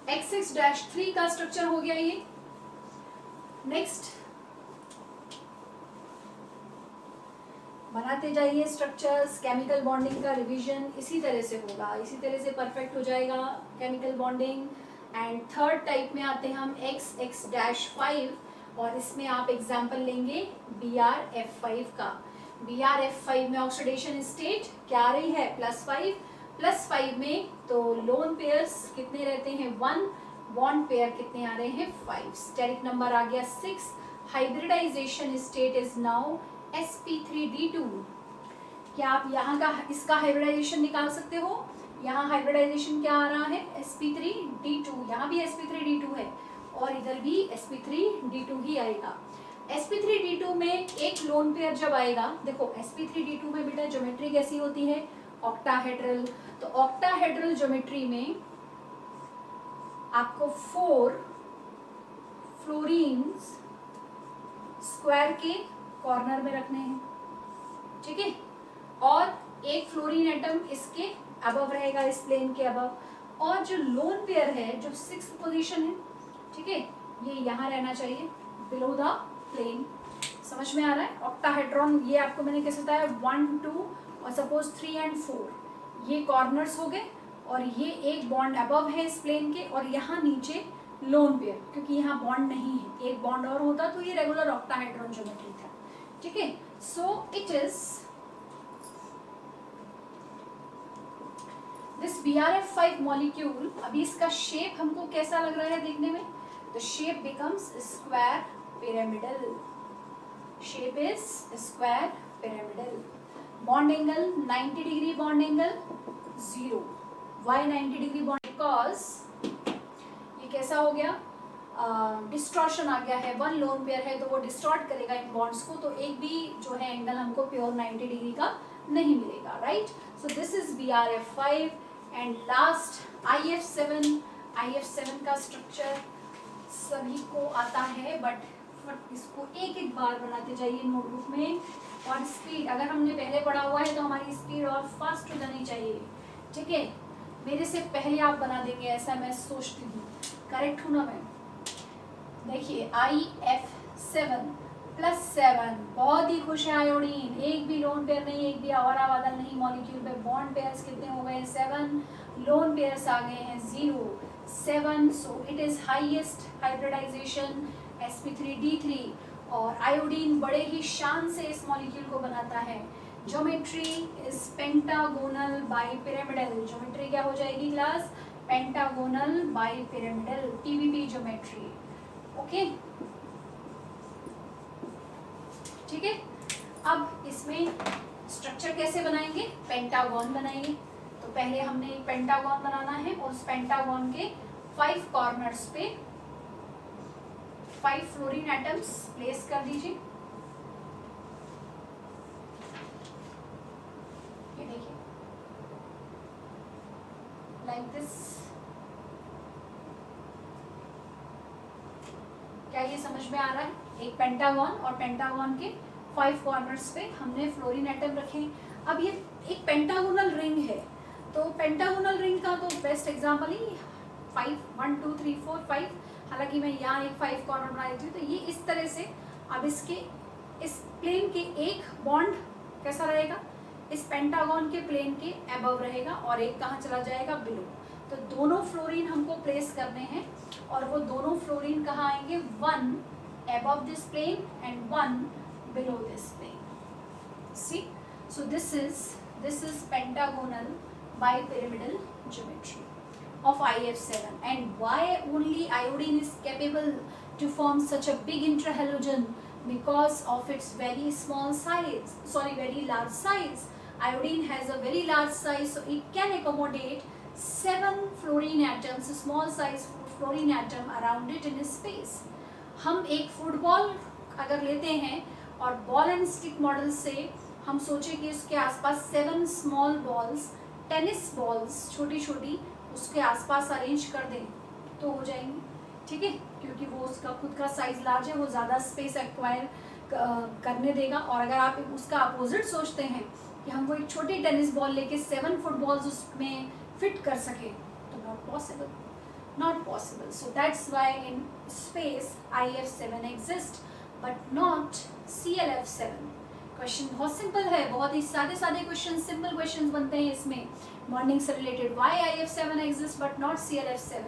X6-3 का स्ट्रक्चर हो गया ये. नेक्स्ट बनाते जाइए स्ट्रक्चर्स. केमिकल बॉन्डिंग का रिवीजन इसी तरह से होगा, इसी तरह से परफेक्ट हो जाएगा chemical bonding. And third type में आते हैं हम XX-5, और इसमें आप एग्जाम्पल लेंगे BrF5 का. BrF5 में ऑक्सीडेशन स्टेट क्या आ रही है? +5. +5 में तो लोन पेयर्स कितने रहते हैं? 1. बॉन्ड पेयर कितने आ रहे हैं? 5. स्टेरिक नंबर आ गया 6. Hybridization state is now sp3d2. क्या आप यहाँ का इसका हाइब्रिडाइजेशन निकाल सकते हो? यहाँ हाइब्रिडाइजेशन क्या आ रहा है? sp3d2. यहाँ भी sp3d2 है और इधर भी sp3d2 ही आएगा. sp3d2 में एक लोन पेयर जब आएगा, देखो sp3d2 में बेटा ज्योमेट्री कैसी होती है? ऑक्टाहेड्रल. तो ऑक्टाहेड्रल ज्योमेट्री में आपको 4 फ्लोरीन्स स्क्वायर के कॉर्नर में रखने हैं. ठीक है, और एक फ्लोरीन एटम इसके अबव रहेगा, इस प्लेन के अबव. और जो लोन पेयर है, जो 6th पोजीशन है, ठीक है, ये यहाँ रहना चाहिए बिलो द प्लेन. समझ में आ रहा है? ऑक्टाहेड्रॉन ये आपको मैंने कैसे बताया? 1, 2 और सपोज 3 एंड 4 ये कॉर्नर्स हो गए, और ये एक बॉन्ड अबव है इस प्लेन के, और यहाँ नीचे लोन पेयर, क्योंकि यहाँ बॉन्ड नहीं है. एक बॉन्ड और होता तो ये रेगुलर ऑक्टाहेड्रॉन ज्योमेट्री था. ठीक है, सो it is this BrF5 molecule. अभी इसका शेप हमको कैसा लग रहा है देखने में? The shape becomes square pyramidal. Shape is square pyramidal. Bond angle 90 degree bond angle 0. Why 90 degree bond? Because ये कैसा हो गया? डिस्टॉर्शन आ गया है. 1 लोन पेयर है तो वो डिस्टॉर्ट करेगा इन बॉन्ड्स को, तो एक भी जो है एंगल हमको प्योर 90 डिग्री का नहीं मिलेगा. Right? So this is BrF5. And last IF7. IF7 का स्ट्रक्चर सभी को आता है, बट इसको एक एक बार बनाते जाइए नोटबुक में. और स्पीड, अगर हमने पहले पढ़ा हुआ है तो हमारी स्पीड और फास्ट हो जानी चाहिए. ठीक है, मेरे से पहले आप बना देंगे ऐसा मैं सोचती हूँ. करेक्ट हूँ ना मैं? देखिए IF7 +7, बहुत ही खुश है आयोडीन. एक भी लोन पेयर नहीं, एक भी आवारा बादल नहीं मॉलिक्यूल पे. बॉन्ड पेयर्स कितने हो गए? 7. लोन पेयर्स आ गए हैं 0. 7. So it is highest hybridization sp3d3. और आयोडीन बड़े ही शान से इस मॉलिक्यूल को बनाता है. Geometry is pentagonal bipyramidal. Geometry क्या हो जाएगी class? Pentagonal bipyramidal, PBP geometry. Okay, ठीक है. अब इसमें स्ट्रक्चर कैसे बनाएंगे? पेंटागन बनाएंगे. तो पहले हमने एक पेंटागन बनाना है, और उस पेंटागन के 5 कॉर्नर्स पे 5 फ्लोरीन एटम्स प्लेस कर दीजिए. ये देखिए लाइक दिस. क्या ये समझ में आ रहा है? एक पेंटागन, और पेंटागन के 5 कॉर्नर्स पे हमने फ्लोरीन एटम रखे. अब ये एक पेंटागोनल रिंग है, तो पेंटागोनल रिंग का तो बेस्ट एग्जांपल ही 5 1 2 3 4 5 हालांकि मैं यहाँ एक 5 कॉर्नर बना देती हूँ। तो ये इस तरह से अब इसके इस प्लेन के एक बॉन्ड कैसा रहेगा, इस पेंटागन के प्लेन के अबव रहेगा और एक कहाँ चला जाएगा, बिलो। तो दोनों फ्लोरीन हमको प्लेस करने हैं और वो दोनों फ्लोरीन कहाँ आएंगे, one above this plane and one below this plane. See, so this is pentagonal bipyramidal geometry of IF7. And why only iodine is capable to form such a big intrahalogen? Because of its very small size, very large size. Iodine has a very large size, so it can accommodate 7 fluorine atoms, small size fluorine atom around it in space. हम एक football अगर लेते हैं और ball and stick model से हम सोचें कि उसके आसपास 7 स्मॉल बॉल्स, टेनिस बॉल्स छोटी छोटी उसके आसपास अरेंज कर दें तो हो जाएंगी, ठीक है, क्योंकि वो उसका खुद का साइज लार्ज है, वो ज़्यादा स्पेस एक्वायर करने देगा। और अगर आप उसका अपोजिट सोचते हैं कि हम वो एक छोटी टेनिस बॉल लेके 7 फुटबॉल्स उसमें फिट कर सकें तो not possible, not possible. So that's why in space IF7 exists but not CLF7. Question बहुत सिंपल है, बहुत ही सादे सादे क्वेश्चन, सिंपल क्वेश्चंस बनते हैं इसमें मॉर्निंग से related. Why IF7 exists but not CLF7?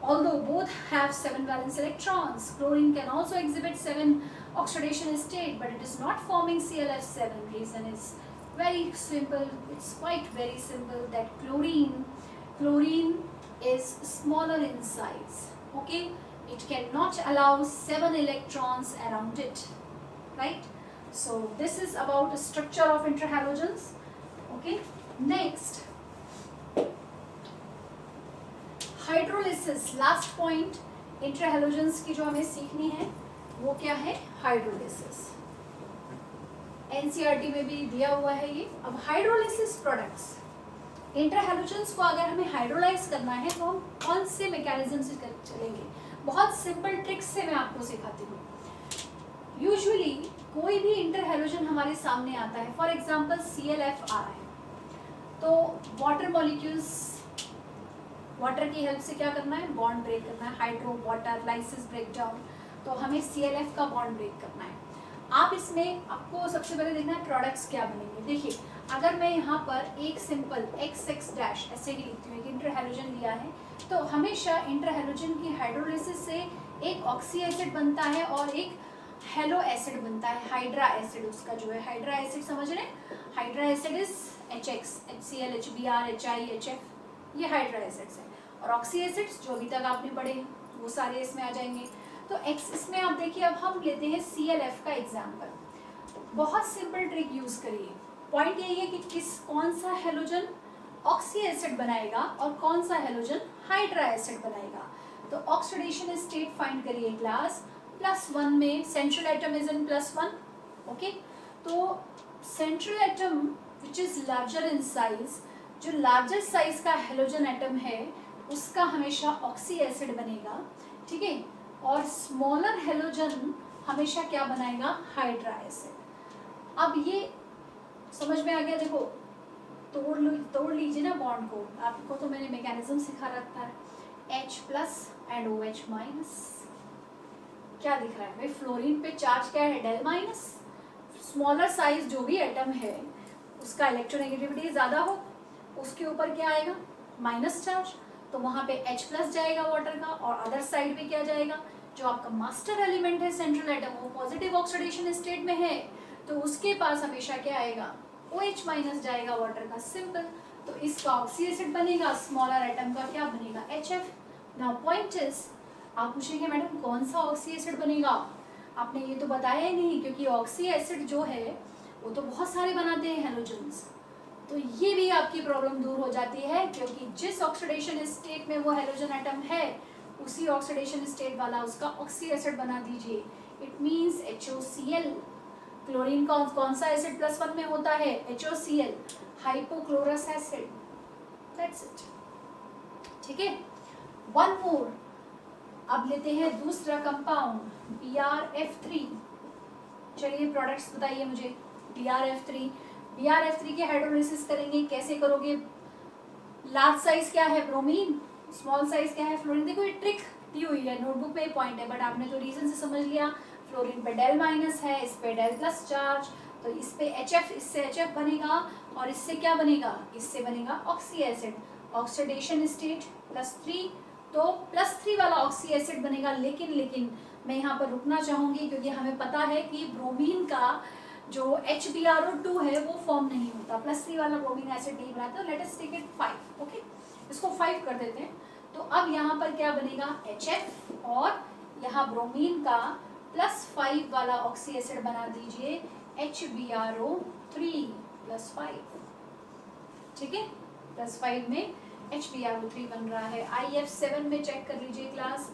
Although both have 7 valence electrons, chlorine can also exhibit 7 oxidation state, but it is not forming CLF7. Reason is very simple. It's quite very simple that chlorine is smaller in size, okay, it cannot allow 7 electrons around it, right? So this is about the structure of interhalogens, okay. Next, hydrolysis, last point interhalogens की जो हमें सीखनी है वो क्या है, hydrolysis. NCERT में भी दिया हुआ है ये। अब हाइड्रोलिसिस प्रोडक्ट्स, इंटरहैलोजेंस को अगर हमें हाइड्रोलाइज करना है तो हम कौन से मैकेनिज्म से चलेंगे, बहुत सिंपल ट्रिक्स से मैं आपको सिखाती हूँ। यूजुअली कोई भी इंटरहैलोजन हमारे सामने आता है, फॉर एग्जांपल CLF आ रहा है, तो वाटर मॉलिक्यूल्स, वाटर की हेल्प से क्या करना है, बॉन्ड ब्रेक करना है, हाइड्रो वाटर लाइसिस ब्रेकडाउन, तो हमें CLF का बॉन्ड ब्रेक करना है। आप इसमें आपको सबसे पहले देखना है प्रोडक्ट्स क्या बनेंगे। देखिए, अगर मैं यहाँ पर एक सिंपल XX- ऐसे ही लिखती हूँ, एक इंटरहैलोजन लिया है, तो हमेशा इंटरहैलोजन की हाइड्रोलिसिस से एक ऑक्सी एसिड बनता है और एक हेलो एसिड बनता है, हाइड्रा एसिड उसका जो है, हाइड्रा एसिड समझ रहे हैं, hydra acid is HX, HCl, HBr, HI, HF, ये हाइड्रा एसिड्स है। और ऑक्सी एसिड्स जो अभी तक आपने पढ़े हैं वो सारे इसमें आ जाएंगे। तो एक्स इसमें आप देखिए, अब हम लेते हैं CLF का एग्जाम्पल। बहुत सिंपल ट्रिक यूज करिए, पॉइंट यही है कि कौन सा हेलोजन ऑक्सी एसिड बनाएगा और कौन सा हेलोजन हाइड्रा एसिड बनाएगा। तो ऑक्सीडेशन स्टेट फाइंड करिए क्लास +1 में, central atom is in +1, okay. तो central atom which is larger in size, जो लार्जर साइज का हेलोजन एटम है उसका हमेशा ऑक्सी एसिड बनेगा, ठीक है, और स्मॉलर हेलोजन हमेशा क्या बनाएगा, हाइड्रा एसिड। अब ये समझ में आ गया, देखो तोड़ लीजिए ना बॉन्ड को, आपको तो मैंने मैकेनिज्म सिखा रखा है, H+ एंड OH-, क्या दिख रहा है भाई, फ्लोरीन पे चार्ज क्या है, Del-, स्मॉलर साइज जो भी एटम है उसका इलेक्ट्रोनेगेटिविटी ज़्यादा हो, उसके ऊपर क्या आएगा, माइनस चार्ज, तो वहाँ पे H+ जाएगा वाटर का, और अदर साइड पे क्या जाएगा, जो आपका मास्टर एलिमेंट है सेंट्रल एटम, वो पॉजिटिव ऑक्सीडेशन स्टेट में है, तो उसके पास हमेशा क्या आएगा, OH- जाएगा वाटर का, सिंपल। तो इसका ऑक्सी एसिड बनेगा, स्मॉलर एटम का क्या बनेगा, HF। नाउ पॉइंट इज, आप पूछेंगे मैडम कौन सा ऑक्सी एसिड बनेगा, आपने ये तो बताया ही नहीं, क्योंकि ऑक्सी एसिड जो है वो तो बहुत सारे बनाते हैं हेलोजन्स, तो ये भी आपकी प्रॉब्लम दूर हो जाती है, क्योंकि जिस ऑक्सीडेशन स्टेट में वो हेलोजन एटम है उसी ऑक्सीडेशन स्टेट वाला उसका ऑक्सी एसिड बना दीजिए। It means HOCl। क्लोरीन का कौन सा एसिड +1 में होता है, HOCl, hypochlorous acid, that's it, ठीक है। वन मोर, अब लेते हैं दूसरा कंपाउंड BRF3। चलिए प्रोडक्ट्स बताइए मुझे, BRF3 की हाइड्रोलिसिस करेंगे, कैसे करोगे, लार्ज साइज क्या है, ब्रोमीन, स्मॉल साइज क्या है फ्लोरीन, देखो ये ट्रिक दी हुई है नोटबुक में पॉइंट है, बट आपने तो रीजन से समझ लिया। फ्लोरीन पे डेल माइनस है, इस पे डेल प्लस चार्ज, तो इस पे HF, इससे HF बनेगा और इससे क्या बनेगा, इससे बनेगा ऑक्सी एसिड, ऑक्सीडेशन स्टेट +3, तो +3 वाला ऑक्सी एसिड बनेगा। लेकिन मैं यहाँ पर रुकना चाहूँगी क्योंकि हमें पता है कि ब्रोमीन का जो HbRO2 है वो फॉर्म नहीं होता, +3 वाला ब्रोमीन एसिड नहीं बनाता। Let us take it 5, okay, इसको 5 कर देते हैं। तो अब यहाँ पर क्या बनेगा, HF, और यहाँ ब्रोमीन का +5 वाला ऑक्सी एसिड बना दीजिए HbRO3 +5, ठीक है, +5 में HbRO3 बन रहा है। IF7 में चेक कर लीजिए क्लास।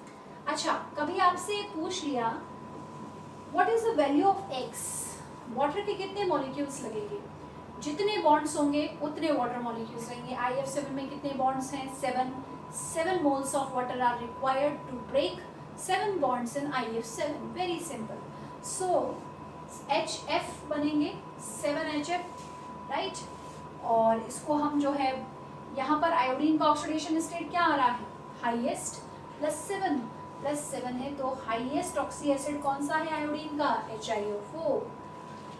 अच्छा, कभी आपसे पूछ लिया what is the value of X, water के कितने मॉलिक्यूल्स लगेंगे, जितने बॉन्ड्स होंगे उतने वाटर मॉलिक्यूल्स रहेंगे। IF7 में कितने बॉन्ड्स हैं, 7 moles of water are required to break 7 bonds in IF7, very simple. So HF बनेंगे 7HF, राइट, और इसको हम जो है यहाँ पर आयोडीन का ऑक्सीडेशन स्टेट क्या आ रहा है, हाईएस्ट, +7 है, तो हाईएस्ट ऑक्सी एसिड कौन सा है आयोडीन का, HiO4।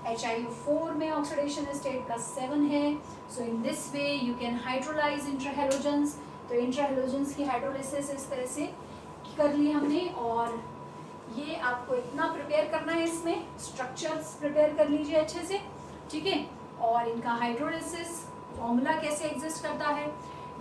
HiO4 में ऑक्सीडेशन स्टेट का 7 है। So in this way you can hydrolyse intrahalogens. तो इंट्राहेलोजेंस की हाइड्रोलिसिस इस तरह से कर ली हमने, और ये आपको इतना प्रिपेयर करना है, इसमें स्ट्रक्चर्स प्रिपेयर कर लीजिए अच्छे से, ठीक है, और इनका हाइड्रोलिसिस फॉर्मूला कैसे एग्जिस्ट करता है,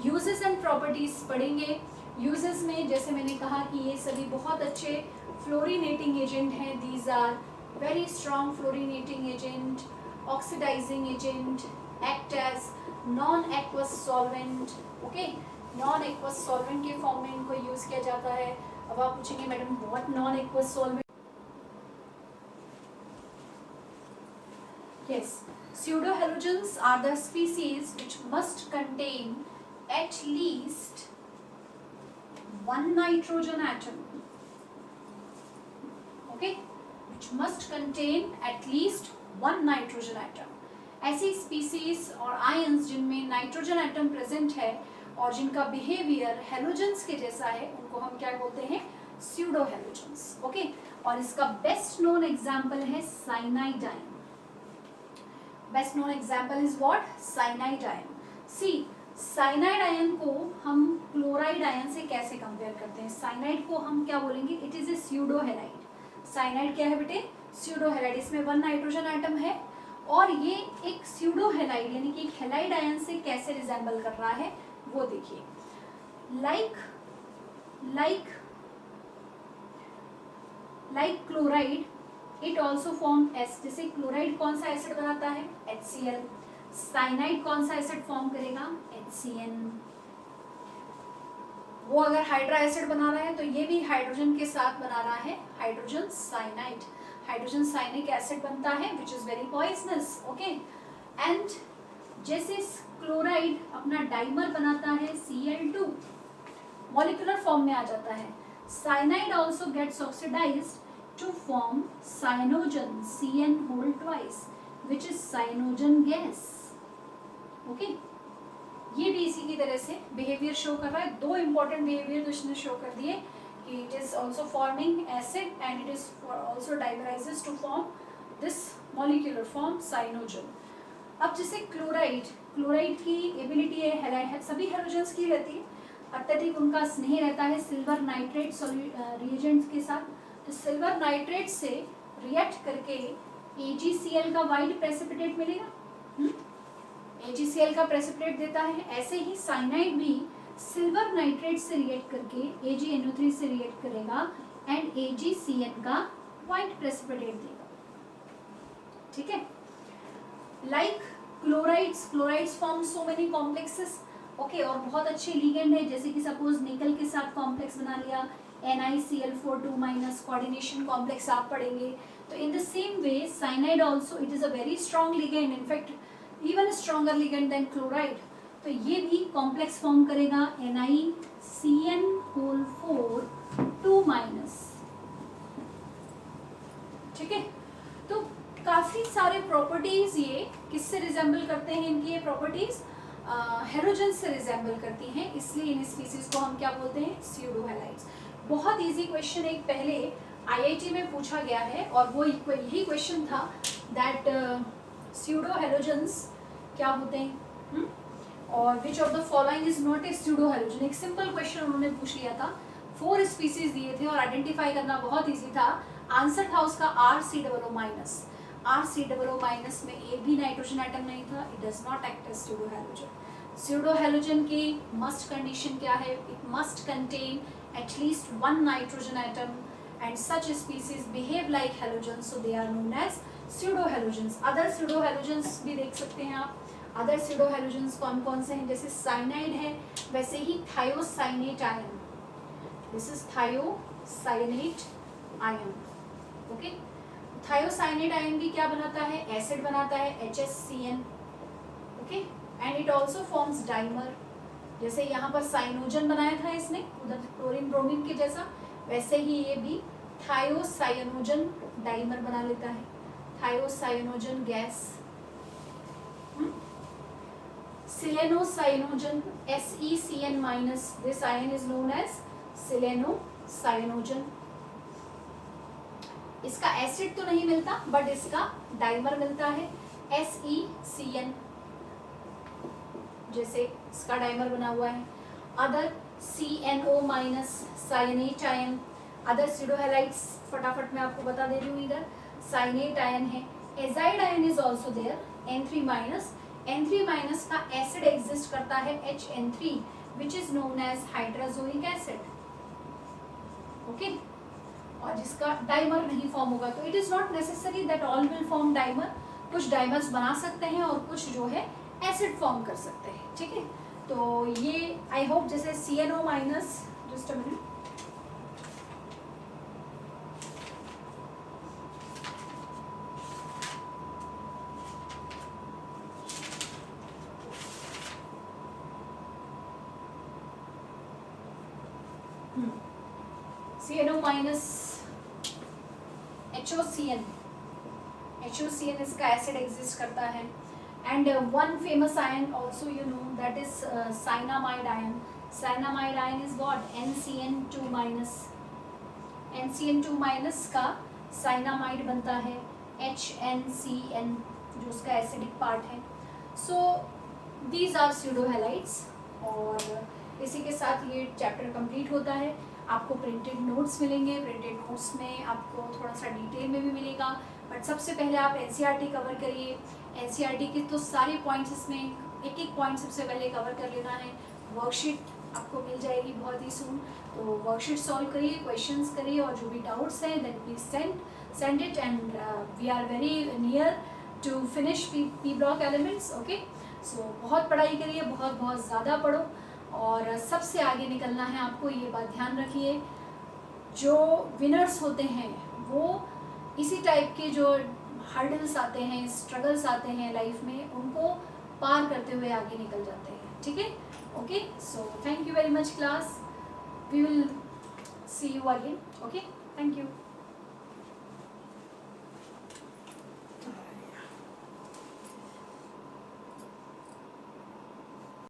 यूजेस एंड प्रॉपर्टीज पढ़ेंगे। यूजेस में जैसे मैंने कहा कि ये सभी बहुत अच्छे फ्लोरिनेटिंग एजेंट हैं, these are very strong fluorinating agent, oxidizing agent, act as non-aqueous solvent, okay, non-aqueous solvent के फॉर्म में इनको यूज किया जाता है। अब आप पूछेंगे madam what non-aqueous solvent? Yes, pseudohalogens are the species which must contain at least one nitrogen atom, okay, which must contain at least one nitrogen atom. ऐसी स्पीसीज और आयंस जिनमें नाइट्रोजन एटम प्रेजेंट है और जिनका behaviour halogens के जैसा है, उनको हम क्या बोलते हैं, स्यूडो हेलोजेंस, ओके। और इसका बेस्ट नोन एग्जाम्पल है cyanide ion. Best known example is what, cyanide ion. See, cyanide ion को हम क्लोराइड आयन से कैसे कंपेयर करते हैं, साइनाइड को हम क्या बोलेंगे, it is a pseudo halide. Cyanide क्या है बेटे, स्यूडो हेलाइड, इसमें 1 नाइट्रोजन एटम है, और ये एक स्यूडो हेलाइड यानी कि एक हेलाइड आयन से कैसे रिजेंबल कर रहा है वो देखिए। Like chloride it also form S, जैसे क्लोराइड कौन सा एसिड बनाता है, HCl, साइनाइड कौन सा एसिड फॉर्म करेगा, HCN। वो अगर हाइड्रा एसिड बना रहा है तो ये भी हाइड्रोजन के साथ बना रहा है hydrogen cyanide, hydrogen cyanic acid बनता है which is very poisonous, okay. And जैसे क्लोराइड अपना डाइमर बनाता है Cl2, मॉलिक्यूलर फॉर्म में आ जाता है। Cyanide also gets oxidized to form cyanogen CN2 which is cyanogen gas, okay. ये भी इसी की तरह से बिहेवियर शो कर रहा है। 2 इंपॉर्टेंट बिहेवियर तो इसने शो कर दिए कि it is also forming acid and it is also dimerises to form this molecular form cyanogen. अब जैसे क्लोराइड की एबिलिटी है सभी हेलोजेंस की रहती है, अत्यधिक उनका स्नेह रहता है सिल्वर नाइट्रेट रिएजेंट्स के साथ। तो सिल्वर नाइट्रेट से रिएक्ट करके AgCl का वाइट प्रेसिपिटेट मिलेगा, AgCl का प्रेसिपिटेट देता है। ऐसे ही साइनाइड भी सिल्वर नाइट्रेट से रिएक्ट करके AgNO3 से रिएक्ट करेगा एंड AgCN का व्हाइट प्रेसिपिटेट देगा, ठीक है। Like chlorides form so many complexes, okay, और बहुत अच्छे लिगेंड है, जैसे कि सपोज निकल के साथ कॉम्प्लेक्स बना लिया NiCl4 कोऑर्डिनेशन कॉम्प्लेक्स आप पढ़ेंगे। तो in the same way cyanide also it is a very strong ligand, in fact even stronger ligand than chloride. तो ये भी कॉम्प्लेक्स फॉर्म करेगा NiCN4 ठीक है। तो काफी सारे प्रॉपर्टीज ये किससे रिजेंबल करते हैं, इनकी ये प्रॉपर्टीज हेलोजन से रिजेंबल करती हैं, इसलिए इन स्पीसीज को हम क्या बोलते हैं, स्यूडो हैलाइड्स। बहुत इजी क्वेश्चन एक पहले आईआईटी में पूछा गया है और वो यही क्वेश्चन था दैट स्यूडो हेलोजन्स क्या होते हैं और विच of the following is not a pseudo halogen. एक सिंपल क्वेश्चन उन्होंने पूछ लिया था, 4 स्पीसीज दिए थे और आइडेंटिफाई करना बहुत इजी था। आंसर था उसका RCOO माइनस। RCOO माइनस में एक भी नाइट्रोजन एटम नहीं था, it does not act as pseudo halogen. Pseudo halogen की मस्ट कंडीशन क्या है, it must contain at least 1 nitrogen atom and such species behave like halogens, so they are known as pseudo halogens. other pseudo halogens भी देख सकते हैं आप। other pseudo halogens कौन कौन से हैं, जैसे साइनाइड है, वैसे ही thiocyanate ion, this is thiocyanate ion. Okay, thiocyanate ion भी क्या बनाता है, एसिड बनाता है HCN। Okay, and it also forms dimer, जैसे यहाँ पर साइनोजन बनाया था इसने उधर क्लोरीन ब्रोमीन के जैसा, वैसे ही ये भी थायोसाइनोजन डाइमर बना लेता है, thiocyanogen gas. Selenocyanogen SeCN minus, this ion is known as selenocyanogen. इसका एसिड तो नहीं मिलता बट इसका डाइमर मिलता है SeCN, जैसे इसका डाइमर बना हुआ है। Other CNO minus cyanate ion, other pseudo halides फटाफट मैं आपको बता दे रही हूँ, इधर साइनेट आयन है। Azide ion is also there, N3 minus. N3 minus का एसिड एग्जिस्ट करता है HN3 which is known as hydrazoic acid. Okay, और जिसका डाइमर नहीं फॉर्म होगा, तो it is not necessary that all will form dimer, कुछ डाइमर्स बना सकते हैं और कुछ जो है एसिड फॉर्म कर सकते हैं। ठीक है, तो ये आई होप, जैसे CNO minus, just a minute, CNO minus HOCN इसका एसिड एग्जिस्ट करता है। And one famous ion also you know that is cyanamide ion. Cyanamide ion is what, NCN2 minus. NCN2 minus का cyanamide बनता है HNCN, जो उसका acidic part है। So these are pseudo halides, और इसी के साथ ये चैप्टर कंप्लीट होता है। आपको प्रिंटेड नोट्स मिलेंगे, प्रिंटेड नोट्स में आपको थोड़ा सा डिटेल में भी मिलेगा, बट सबसे पहले आप NCERT कवर करिए। NCERT के तो सारे पॉइंट्स, इसमें एक एक पॉइंट सबसे पहले कवर कर लेना है। वर्कशीट आपको मिल जाएगी बहुत ही सून, तो वर्कशीट सॉल्व करिए, क्वेश्चंस करिए, और जो भी डाउट्स हैं then please send it, and we are very near to finish P block elements. Okay, so बहुत पढ़ाई करिए, बहुत बहुत ज़्यादा पढ़ो, और सबसे आगे निकलना है आपको, ये बात ध्यान रखिए। जो विनर्स होते हैं वो इसी टाइप के जो हर्डल्स आते हैं, स्ट्रगल्स आते हैं लाइफ में, उनको पार करते हुए आगे निकल जाते हैं। ठीक है, okay, so thank you very much class, we will see you again. Okay, thank you.